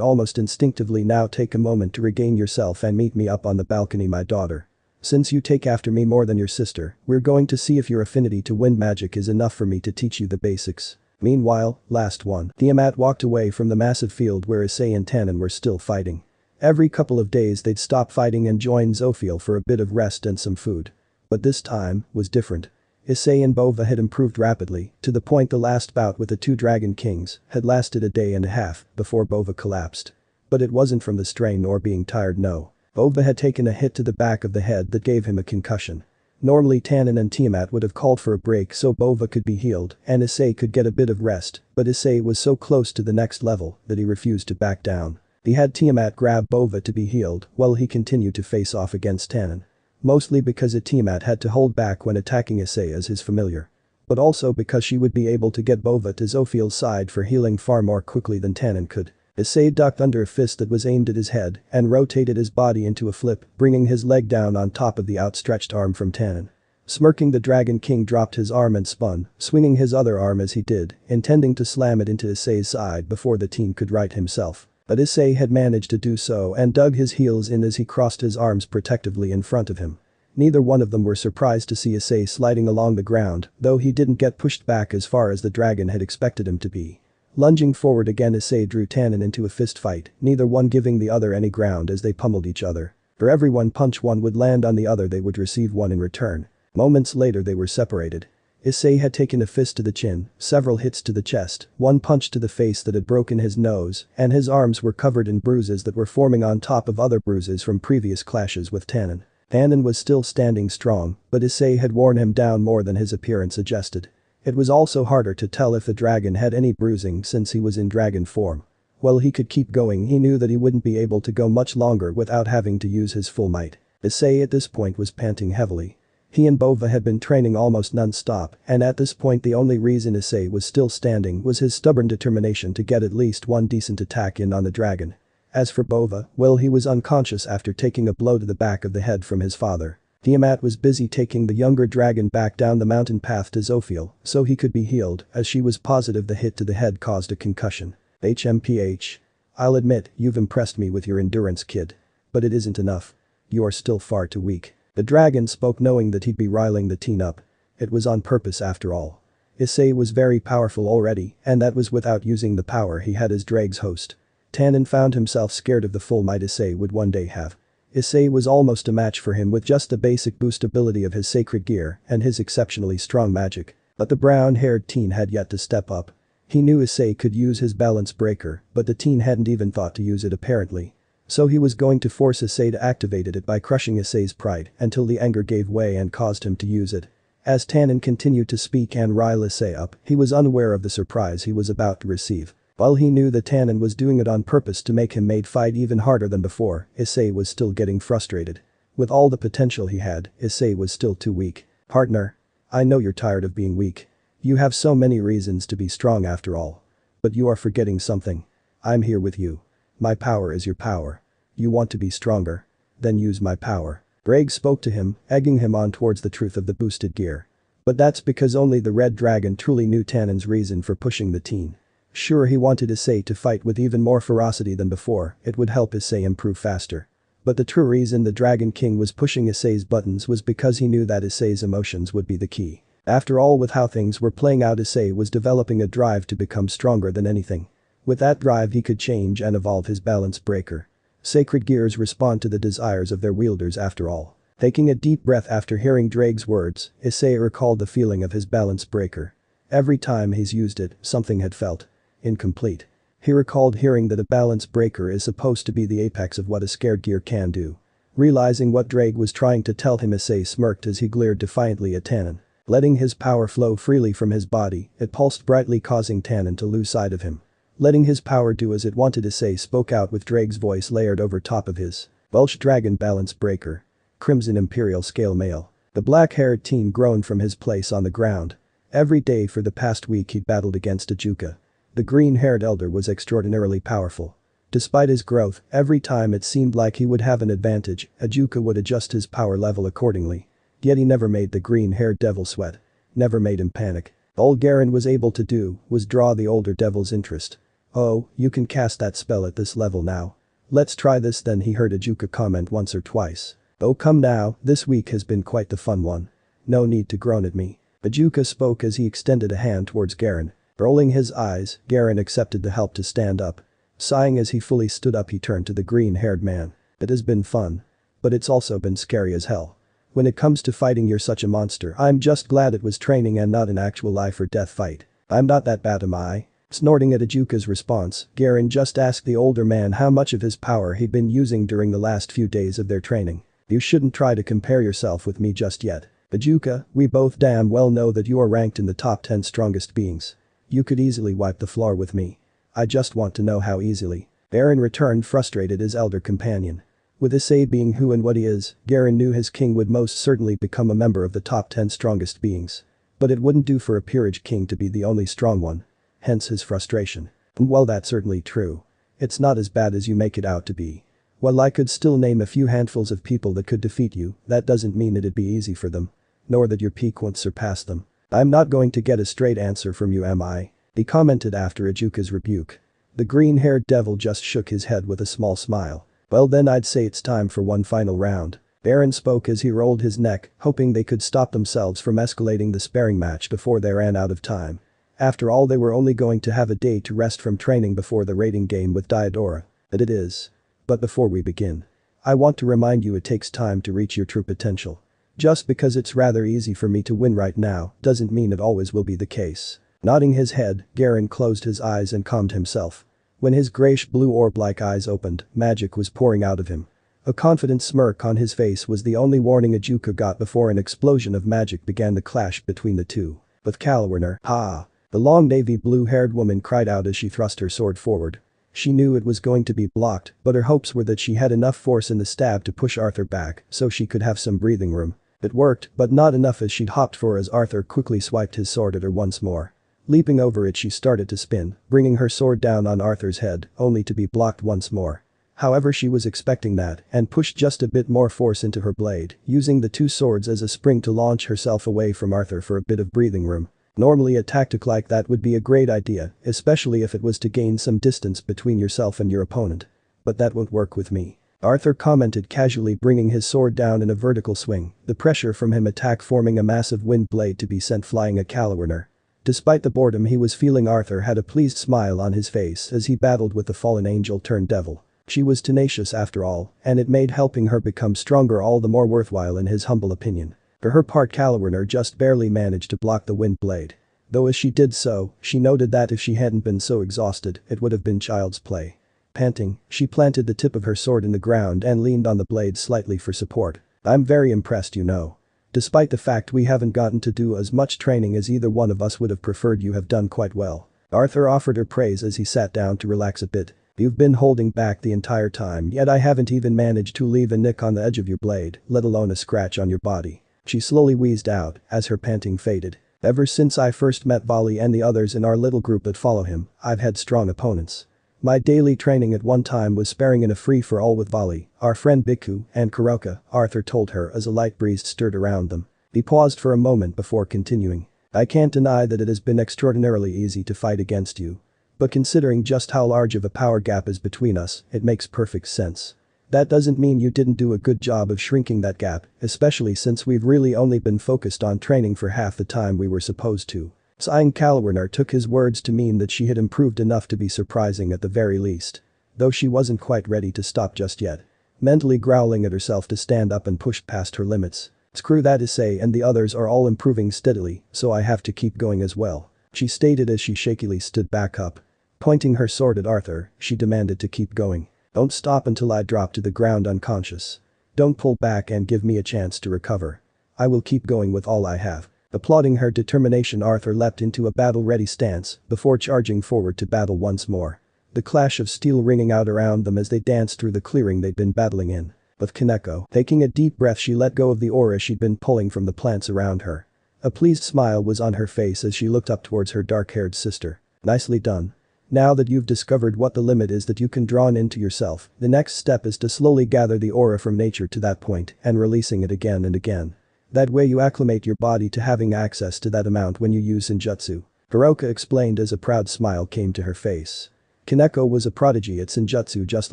almost instinctively. Now take a moment to regain yourself and meet me up on the balcony, my daughter. Since you take after me more than your sister, we're going to see if your affinity to wind magic is enough for me to teach you the basics. Meanwhile, last one. Tiamat walked away from the massive field where Issei and Tannen were still fighting. Every couple of days they'd stop fighting and join Zophiel for a bit of rest and some food. But this time was different. Issei and Bova had improved rapidly, to the point the last bout with the two Dragon Kings had lasted a day and a half before Bova collapsed. But it wasn't from the strain or being tired, no. Bova had taken a hit to the back of the head that gave him a concussion. Normally Tannen and Tiamat would have called for a break so Bova could be healed and Issei could get a bit of rest, but Issei was so close to the next level that he refused to back down. He had Tiamat grab Bova to be healed while he continued to face off against Tannen. Mostly because Tiamat had to hold back when attacking Issei as his familiar. But also because she would be able to get Bova to Zophiel's side for healing far more quickly than Tannen could. Issei ducked under a fist that was aimed at his head and rotated his body into a flip, bringing his leg down on top of the outstretched arm from Tannen. Smirking, the Dragon King dropped his arm and spun, swinging his other arm as he did, intending to slam it into Issei's side before the teen could right himself. But Issei had managed to do so and dug his heels in as he crossed his arms protectively in front of him. Neither one of them were surprised to see Issei sliding along the ground, though he didn't get pushed back as far as the dragon had expected him to be. Lunging forward again, Issei drew Tannen into a fist fight, neither one giving the other any ground as they pummeled each other. For every one punch one would land on the other, they would receive one in return. Moments later they were separated. Issei had taken a fist to the chin, several hits to the chest, one punch to the face that had broken his nose, and his arms were covered in bruises that were forming on top of other bruises from previous clashes with Tannen. Tannen was still standing strong, but Issei had worn him down more than his appearance suggested. It was also harder to tell if the dragon had any bruising since he was in dragon form. While he could keep going, he knew that he wouldn't be able to go much longer without having to use his full might. Issei at this point was panting heavily. He and Bova had been training almost non-stop, and at this point the only reason Issei was still standing was his stubborn determination to get at least one decent attack in on the dragon. As for Bova, well, he was unconscious after taking a blow to the back of the head from his father. Tiamat was busy taking the younger dragon back down the mountain path to Zophiel so he could be healed, as she was positive the hit to the head caused a concussion. HMPH. I'll admit, you've impressed me with your endurance, kid. But it isn't enough. You're still far too weak. The dragon spoke, knowing that he'd be riling the teen up. It was on purpose after all. Issei was very powerful already, and that was without using the power he had as Drake's host. Tannen found himself scared of the full might Issei would one day have. Issei was almost a match for him with just the basic boost ability of his sacred gear and his exceptionally strong magic. But the brown-haired teen had yet to step up. He knew Issei could use his balance breaker, but the teen hadn't even thought to use it apparently. So he was going to force Issei to activate it by crushing Issei's pride until the anger gave way and caused him to use it. As Tannen continued to speak and rile Issei up, he was unaware of the surprise he was about to receive. While he knew that Tannen was doing it on purpose to make him fight even harder than before, Issei was still getting frustrated. With all the potential he had, Issei was still too weak. Partner. I know you're tired of being weak. You have so many reasons to be strong after all. But you are forgetting something. I'm here with you. My power is your power. You want to be stronger? Then use my power. Greg spoke to him, egging him on towards the truth of the boosted gear. But that's because only the red dragon truly knew Tannen's reason for pushing the teen. Sure, he wanted Issei to fight with even more ferocity than before, it would help Issei improve faster. But the true reason the Dragon King was pushing Issei's buttons was because he knew that Issei's emotions would be the key. After all, with how things were playing out, Issei was developing a drive to become stronger than anything. With that drive he could change and evolve his balance breaker. Sacred gears respond to the desires of their wielders after all. Taking a deep breath after hearing Drake's words, Issei recalled the feeling of his balance breaker. Every time he's used it, something had felt incomplete. He recalled hearing that a balance breaker is supposed to be the apex of what a scared gear can do. Realizing what Drake was trying to tell him, Issei smirked as he glared defiantly at Tannen. Letting his power flow freely from his body, it pulsed brightly, causing Tannen to lose sight of him. Letting his power do as it wanted, Issei spoke out with Drake's voice layered over top of his. Welsh Dragon Balance Breaker. Crimson Imperial Scale Mail. The black-haired teen groaned from his place on the ground. Every day for the past week he'd battled against Ajuka. The green-haired elder was extraordinarily powerful. Despite his growth, every time it seemed like he would have an advantage, Ajuka would adjust his power level accordingly. Yet he never made the green-haired devil sweat. Never made him panic. All Garen was able to do was draw the older devil's interest. "Oh, you can cast that spell at this level now. Let's try this then," he heard Ajuka comment once or twice. "Oh come now, this week has been quite the fun one. No need to groan at me." Ajuka spoke as he extended a hand towards Garen. Rolling his eyes, Garen accepted the help to stand up. Sighing as he fully stood up, he turned to the green-haired man. "It has been fun. But it's also been scary as hell. When it comes to fighting you're such a monster. I'm just glad it was training and not an actual life or death fight. I'm not that bad, am I?" Snorting at Ajuka's response, Garen just asked the older man how much of his power he'd been using during the last few days of their training. "You shouldn't try to compare yourself with me just yet. Ajuka, we both damn well know that you are ranked in the top 10 strongest beings. You could easily wipe the floor with me. I just want to know how easily." Garen returned, frustrated his elder companion. With Issei being who and what he is, Garen knew his king would most certainly become a member of the top 10 strongest beings. But it wouldn't do for a peerage king to be the only strong one. Hence his frustration. And while that's certainly true, it's not as bad as you make it out to be. While I could still name a few handfuls of people that could defeat you, that doesn't mean it'd be easy for them. Nor that your peak won't surpass them. "I'm not going to get a straight answer from you, am I?" he commented after Ajuka's rebuke. The green-haired devil just shook his head with a small smile. "Well then I'd say it's time for one final round." Garen spoke as he rolled his neck, hoping they could stop themselves from escalating the sparring match before they ran out of time. After all, they were only going to have a day to rest from training before the raiding game with Diodora. That it is. But before we begin, I want to remind you it takes time to reach your true potential. Just because it's rather easy for me to win right now doesn't mean it always will be the case. Nodding his head, Garen closed his eyes and calmed himself. When his grayish-blue orb-like eyes opened, magic was pouring out of him. A confident smirk on his face was the only warning Ajuka got before an explosion of magic began the clash between the two. "With Calwarner, ha!" the long navy blue-haired woman cried out as she thrust her sword forward. She knew it was going to be blocked, but her hopes were that she had enough force in the stab to push Arthur back so she could have some breathing room. It worked, but not enough as she'd hopped for as Arthur quickly swiped his sword at her once more. Leaping over it, she started to spin, bringing her sword down on Arthur's head, only to be blocked once more. However, she was expecting that and pushed just a bit more force into her blade, using the two swords as a spring to launch herself away from Arthur for a bit of breathing room. Normally a tactic like that would be a great idea, especially if it was to gain some distance between yourself and your opponent. But that won't work with me. Arthur commented casually, bringing his sword down in a vertical swing, the pressure from him attack forming a massive wind blade to be sent flying at Calwarner. Despite the boredom he was feeling, Arthur had a pleased smile on his face as he battled with the fallen angel turned devil. She was tenacious after all, and it made helping her become stronger all the more worthwhile in his humble opinion. For her part, Calwarner just barely managed to block the wind blade. Though as she did so, she noted that if she hadn't been so exhausted, it would have been child's play. Panting, she planted the tip of her sword in the ground and leaned on the blade slightly for support. "I'm very impressed, you know. Despite the fact we haven't gotten to do as much training as either one of us would have preferred, you have done quite well." Arthur offered her praise as he sat down to relax a bit. "You've been holding back the entire time, yet I haven't even managed to leave a nick on the edge of your blade, let alone a scratch on your body." She slowly wheezed out as her panting faded. "Ever since I first met Vali and the others in our little group that follow him, I've had strong opponents. My daily training at one time was sparring in a free-for-all with Vali, our friend Bhikkhu, and Kuroka," Arthur told her as a light breeze stirred around them. He paused for a moment before continuing. "I can't deny that it has been extraordinarily easy to fight against you. But considering just how large of a power gap is between us, it makes perfect sense. That doesn't mean you didn't do a good job of shrinking that gap, especially since we've really only been focused on training for half the time we were supposed to." Sighing, Calwarner took his words to mean that she had improved enough to be surprising at the very least. Though she wasn't quite ready to stop just yet. Mentally growling at herself to stand up and push past her limits. "Screw that, Issei and the others are all improving steadily, so I have to keep going as well," she stated as she shakily stood back up. Pointing her sword at Arthur, she demanded to keep going. "Don't stop until I drop to the ground unconscious. Don't pull back and give me a chance to recover. I will keep going with all I have." Applauding her determination, Arthur leapt into a battle-ready stance before charging forward to battle once more. The clash of steel ringing out around them as they danced through the clearing they'd been battling in. With Kaneko taking a deep breath, she let go of the aura she'd been pulling from the plants around her. A pleased smile was on her face as she looked up towards her dark-haired sister. Nicely done. Now that you've discovered what the limit is that you can draw into yourself, the next step is to slowly gather the aura from nature to that point and releasing it again and again. That way you acclimate your body to having access to that amount when you use Senjutsu. Hiroka explained as a proud smile came to her face. Kaneko was a prodigy at Senjutsu just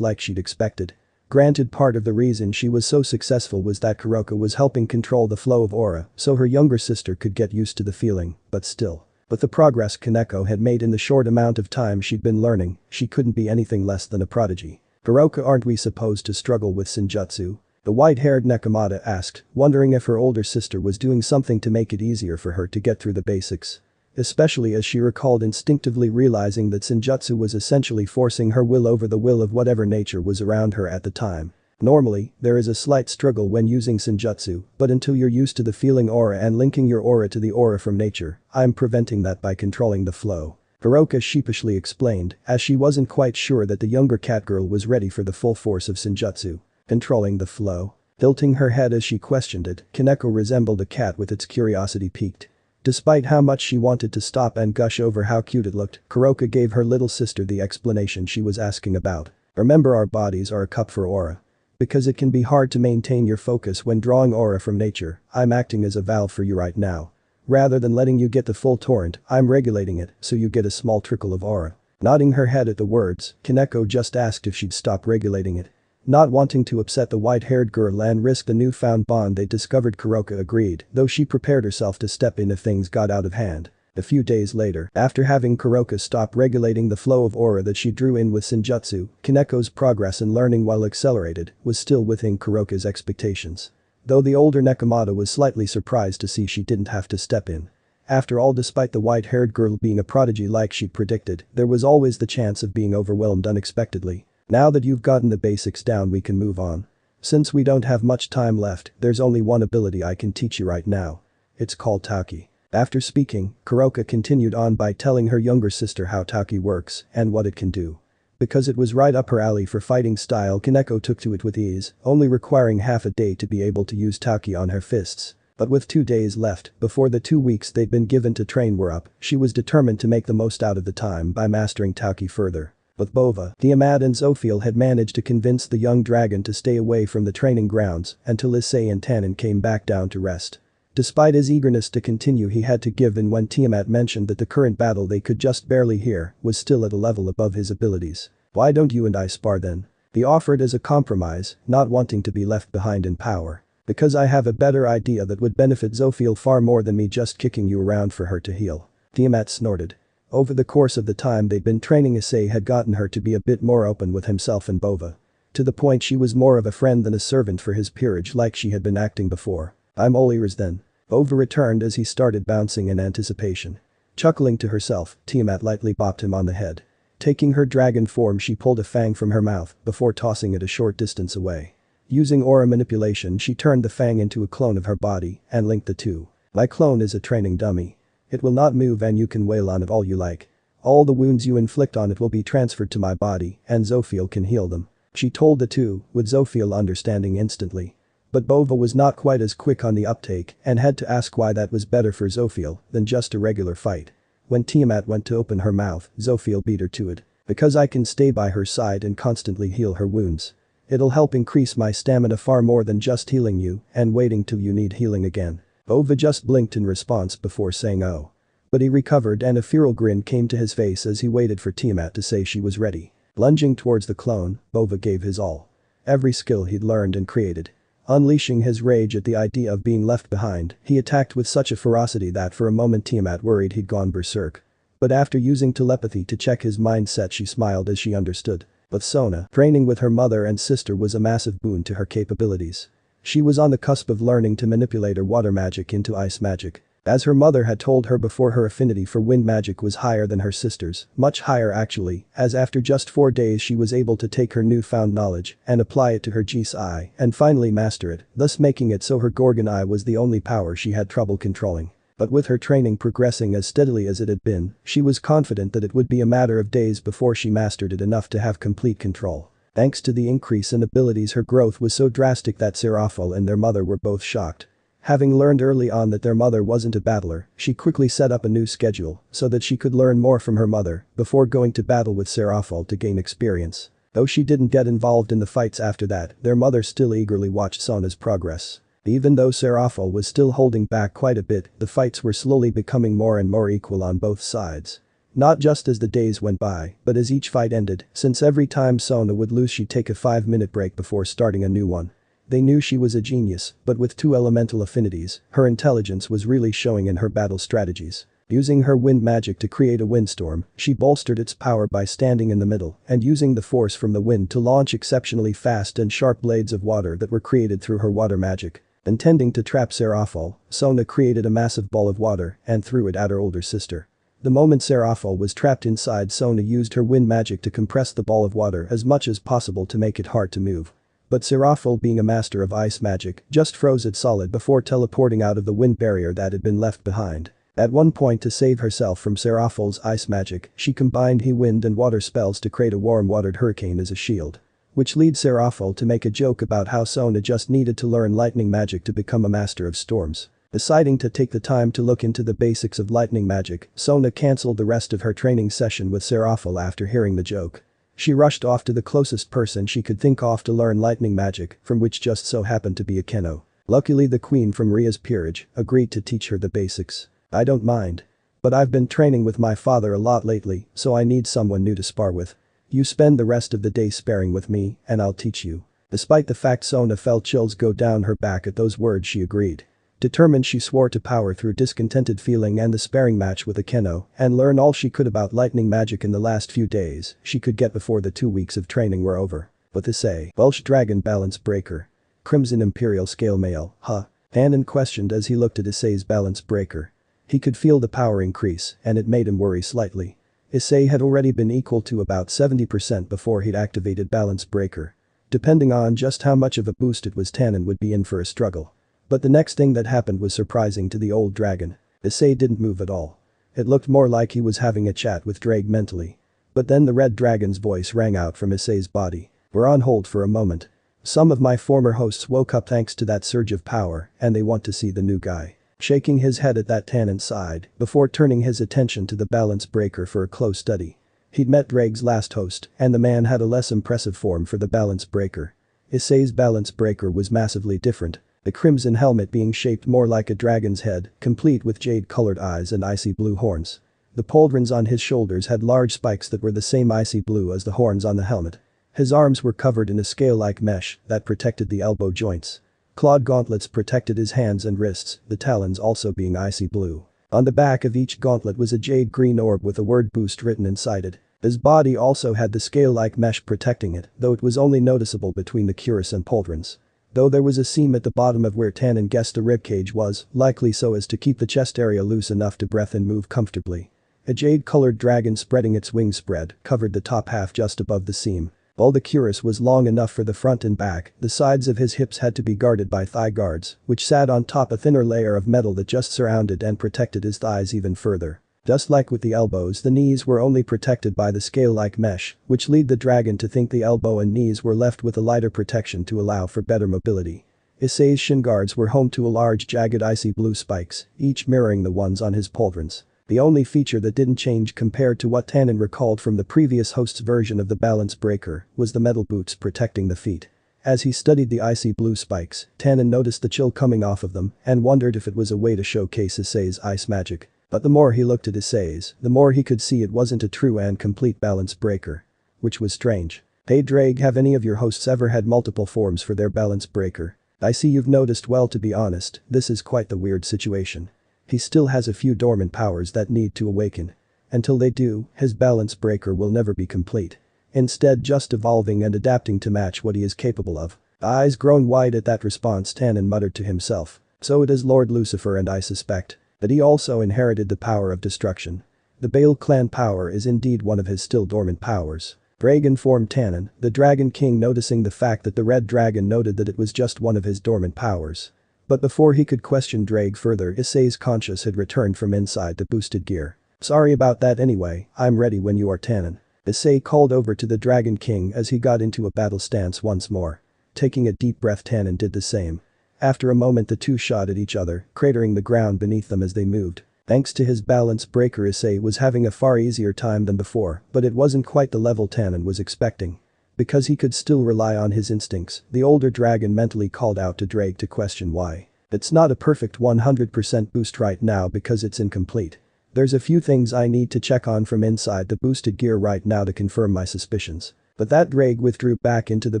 like she'd expected. Granted, part of the reason she was so successful was that Kuroka was helping control the flow of aura so her younger sister could get used to the feeling, but still. With the progress Kaneko had made in the short amount of time she'd been learning, she couldn't be anything less than a prodigy. Kuroka, aren't we supposed to struggle with Senjutsu? The white-haired Nekomata asked, wondering if her older sister was doing something to make it easier for her to get through the basics. Especially as she recalled instinctively realizing that Senjutsu was essentially forcing her will over the will of whatever nature was around her at the time. Normally, there is a slight struggle when using Senjutsu, but until you're used to the feeling aura and linking your aura to the aura from nature, I'm preventing that by controlling the flow. Hiroka sheepishly explained, as she wasn't quite sure that the younger catgirl was ready for the full force of Senjutsu. Controlling the flow? Tilting her head as she questioned it, Kaneko resembled a cat with its curiosity piqued. Despite how much she wanted to stop and gush over how cute it looked, Kuroka gave her little sister the explanation she was asking about. Remember, our bodies are a cup for aura. Because it can be hard to maintain your focus when drawing aura from nature, I'm acting as a valve for you right now. Rather than letting you get the full torrent, I'm regulating it so you get a small trickle of aura. Nodding her head at the words, Kaneko just asked if she'd stop regulating it. Not wanting to upset the white-haired girl and risk the newfound bond they discovered, Kuroka agreed, though she prepared herself to step in if things got out of hand. A few days later, after having Kuroka stop regulating the flow of aura that she drew in with Senjutsu, Kaneko's progress in learning, while accelerated, was still within Kuroka's expectations. Though the older Nekomata was slightly surprised to see she didn't have to step in. After all, despite the white-haired girl being a prodigy like she'd predicted, there was always the chance of being overwhelmed unexpectedly. Now that you've gotten the basics down, we can move on. Since we don't have much time left, there's only one ability I can teach you right now. It's called Tauki. After speaking, Kuroka continued on by telling her younger sister how Tauki works and what it can do. Because it was right up her alley for fighting style, Kaneko took to it with ease, only requiring half a day to be able to use Tauki on her fists. But with 2 days left, before the 2 weeks they'd been given to train were up, she was determined to make the most out of the time by mastering Tauki further. But Bova, Tiamat and Zophiel had managed to convince the young dragon to stay away from the training grounds until Issei and Tannen came back down to rest. Despite his eagerness to continue, he had to give in when Tiamat mentioned that the current battle they could just barely hear was still at a level above his abilities. "Why don't you and I spar then?" he offered as a compromise, not wanting to be left behind in power. "Because I have a better idea that would benefit Zophiel far more than me just kicking you around for her to heal." Tiamat snorted. Over the course of the time they'd been training, Issei had gotten her to be a bit more open with himself and Bova. To the point she was more of a friend than a servant for his peerage like she had been acting before. "I'm all ears then." Bova returned as he started bouncing in anticipation. Chuckling to herself, Tiamat lightly bopped him on the head. Taking her dragon form, she pulled a fang from her mouth before tossing it a short distance away. Using aura manipulation, she turned the fang into a clone of her body and linked the two. "My clone is a training dummy. It will not move and you can wail on it all you like. All the wounds you inflict on it will be transferred to my body and Zophiel can heal them," she told the two, with Zophiel understanding instantly. But Bova was not quite as quick on the uptake and had to ask why that was better for Zophiel than just a regular fight. When Tiamat went to open her mouth, Zophiel beat her to it. "Because I can stay by her side and constantly heal her wounds. It'll help increase my stamina far more than just healing you and waiting till you need healing again." Bova just blinked in response before saying oh. But he recovered and a feral grin came to his face as he waited for Tiamat to say she was ready. Lunging towards the clone, Bova gave his all. Every skill he'd learned and created. Unleashing his rage at the idea of being left behind, he attacked with such a ferocity that for a moment Tiamat worried he'd gone berserk. But after using telepathy to check his mindset, she smiled as she understood. But Sona, training with her mother and sister, was a massive boon to her capabilities. She was on the cusp of learning to manipulate her water magic into ice magic. As her mother had told her before, her affinity for wind magic was higher than her sister's, much higher actually, as after just 4 days she was able to take her newfound knowledge and apply it to her Jis Eye and finally master it, thus making it so her Gorgon Eye was the only power she had trouble controlling. But with her training progressing as steadily as it had been, she was confident that it would be a matter of days before she mastered it enough to have complete control. Thanks to the increase in abilities, her growth was so drastic that Serafal and their mother were both shocked. Having learned early on that their mother wasn't a battler, she quickly set up a new schedule so that she could learn more from her mother before going to battle with Serafal to gain experience. Though she didn't get involved in the fights after that, their mother still eagerly watched Sona's progress. Even though Serafal was still holding back quite a bit, the fights were slowly becoming more and more equal on both sides. Not just as the days went by, but as each fight ended, since every time Sona would lose she'd take a 5-minute break before starting a new one. They knew she was a genius, but with 2 elemental affinities, her intelligence was really showing in her battle strategies. Using her wind magic to create a windstorm, she bolstered its power by standing in the middle and using the force from the wind to launch exceptionally fast and sharp blades of water that were created through her water magic. Intending to trap Serafal, Sona created a massive ball of water and threw it at her older sister. The moment Serafal was trapped inside, Sona used her wind magic to compress the ball of water as much as possible to make it hard to move. But Serafal, being a master of ice magic, just froze it solid before teleporting out of the wind barrier that had been left behind. At one point, to save herself from Serafal's ice magic, she combined wind and water spells to create a warm-watered hurricane as a shield. Which leads Serafal to make a joke about how Sona just needed to learn lightning magic to become a master of storms. Deciding to take the time to look into the basics of lightning magic, Sona cancelled the rest of her training session with Serafal after hearing the joke. She rushed off to the closest person she could think of to learn lightning magic, from which just so happened to be a Keno. Luckily, the queen from Ria's peerage agreed to teach her the basics. "I don't mind. But I've been training with my father a lot lately, so I need someone new to spar with. You spend the rest of the day sparring with me, and I'll teach you." Despite the fact Sona felt chills go down her back at those words, she agreed. Determined, she swore to power through discontented feeling and the sparring match with a Keno and learn all she could about lightning magic in the last few days she could get before the 2 weeks of training were over. But Issei, Welsh Dragon Balance Breaker. Crimson Imperial Scale Male, huh? Tannen questioned as he looked at Issei's balance breaker. He could feel the power increase and it made him worry slightly. Issei had already been equal to about 70% before he'd activated balance breaker. Depending on just how much of a boost it was, Tannen would be in for a struggle. But the next thing that happened was surprising to the old dragon. Issei didn't move at all. It looked more like he was having a chat with Drake mentally. But then the red dragon's voice rang out from Issei's body. "We're on hold for a moment. Some of my former hosts woke up thanks to that surge of power and they want to see the new guy." Shaking his head at that, Tannen sighed before turning his attention to the balance breaker for a close study. He'd met Drake's last host and the man had a less impressive form for the balance breaker. Issei's balance breaker was massively different. The crimson helmet being shaped more like a dragon's head, complete with jade-colored eyes and icy blue horns. The pauldrons on his shoulders had large spikes that were the same icy blue as the horns on the helmet. His arms were covered in a scale-like mesh that protected the elbow joints. Clawed gauntlets protected his hands and wrists, the talons also being icy blue. On the back of each gauntlet was a jade-green orb with a word boost written inside it. His body also had the scale-like mesh protecting it, though it was only noticeable between the cuirass and pauldrons. Though there was a seam at the bottom of where Tannen guessed the ribcage was, likely so as to keep the chest area loose enough to breathe and move comfortably. A jade-colored dragon spreading its wings spread covered the top half just above the seam. While the cuirass was long enough for the front and back, the sides of his hips had to be guarded by thigh guards, which sat on top a thinner layer of metal that just surrounded and protected his thighs even further. Just like with the elbows, the knees were only protected by the scale-like mesh, which led the dragon to think the elbow and knees were left with a lighter protection to allow for better mobility. Issei's shin guards were home to a large jagged icy blue spikes, each mirroring the ones on his pauldrons. The only feature that didn't change compared to what Tannen recalled from the previous host's version of the balance breaker was the metal boots protecting the feet. As he studied the icy blue spikes, Tannen noticed the chill coming off of them and wondered if it was a way to showcase Issei's ice magic. But the more he looked at Issei's, the more he could see it wasn't a true and complete balance breaker. Which was strange. "Hey Drake, have any of your hosts ever had multiple forms for their balance breaker? I see you've noticed. Well, to be honest, this is quite the weird situation. He still has a few dormant powers that need to awaken. Until they do, his balance breaker will never be complete. Instead, just evolving and adapting to match what he is capable of." Eyes grown wide at that response, Tannen muttered to himself. "So it is Lord Lucifer, and I suspect that he also inherited the power of destruction. The Bale clan power is indeed one of his still dormant powers." Drake informed Tannen, the Dragon King, noticing the fact that the red dragon noted that it was just one of his dormant powers. But before he could question Drake further, Issei's conscience had returned from inside the boosted gear. "Sorry about that anyway, I'm ready when you are, Tannen." Issei called over to the Dragon King as he got into a battle stance once more. Taking a deep breath, Tannen did the same. After a moment the two shot at each other, cratering the ground beneath them as they moved. Thanks to his balance breaker, Issei was having a far easier time than before, but it wasn't quite the level Tannen was expecting. Because he could still rely on his instincts, the older dragon mentally called out to Drake to question why. It's not a perfect 100% boost right now because it's incomplete. There's a few things I need to check on from inside the boosted gear right now to confirm my suspicions. But that Drake withdrew back into the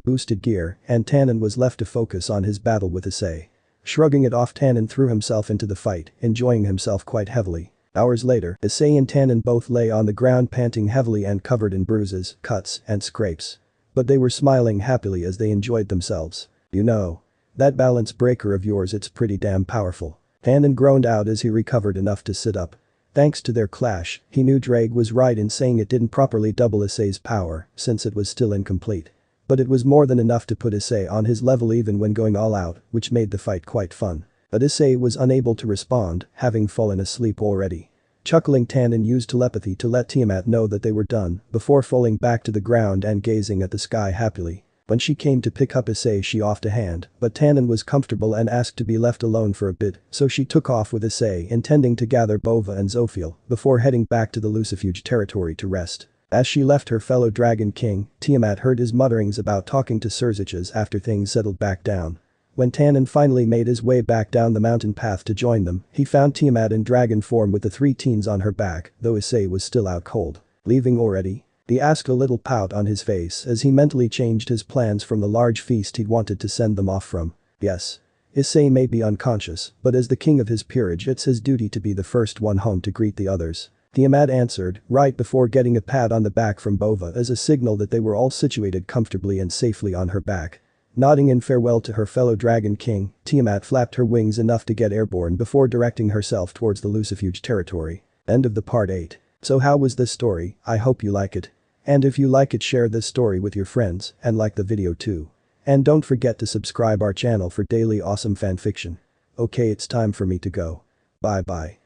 boosted gear and Tannen was left to focus on his battle with Issei. Shrugging it off, Tannen threw himself into the fight, enjoying himself quite heavily. Hours later, Issei and Tannen both lay on the ground panting heavily and covered in bruises, cuts, and scrapes. But they were smiling happily as they enjoyed themselves. You know, that balance breaker of yours, it's pretty damn powerful. Tannen groaned out as he recovered enough to sit up. Thanks to their clash, he knew Drake was right in saying it didn't properly double Issei's power since it was still incomplete. But it was more than enough to put Issei on his level even when going all out, which made the fight quite fun. But Issei was unable to respond, having fallen asleep already. Chuckling, Tannen used telepathy to let Tiamat know that they were done before falling back to the ground and gazing at the sky happily. When she came to pick up Issei, she offed a hand, but Tannen was comfortable and asked to be left alone for a bit, so she took off with Issei, intending to gather Bova and Zophiel before heading back to the Lucifuge territory to rest. As she left her fellow Dragon King, Tiamat heard his mutterings about talking to Surziches after things settled back down. When Tannen finally made his way back down the mountain path to join them, he found Tiamat in dragon form with the 3 teens on her back, though Issei was still out cold. Leaving already? He asked, a little pout on his face as he mentally changed his plans from the large feast he'd wanted to send them off from. Yes. Issei may be unconscious, but as the king of his peerage, it's his duty to be the first one home to greet the others. Tiamat answered, right before getting a pat on the back from Bova as a signal that they were all situated comfortably and safely on her back. Nodding in farewell to her fellow Dragon King, Tiamat flapped her wings enough to get airborne before directing herself towards the Lucifuge territory. End of the part 8. So how was this story? I hope you like it. And if you like it, share this story with your friends and like the video too. And don't forget to subscribe our channel for daily awesome fanfiction. Okay, it's time for me to go. Bye bye.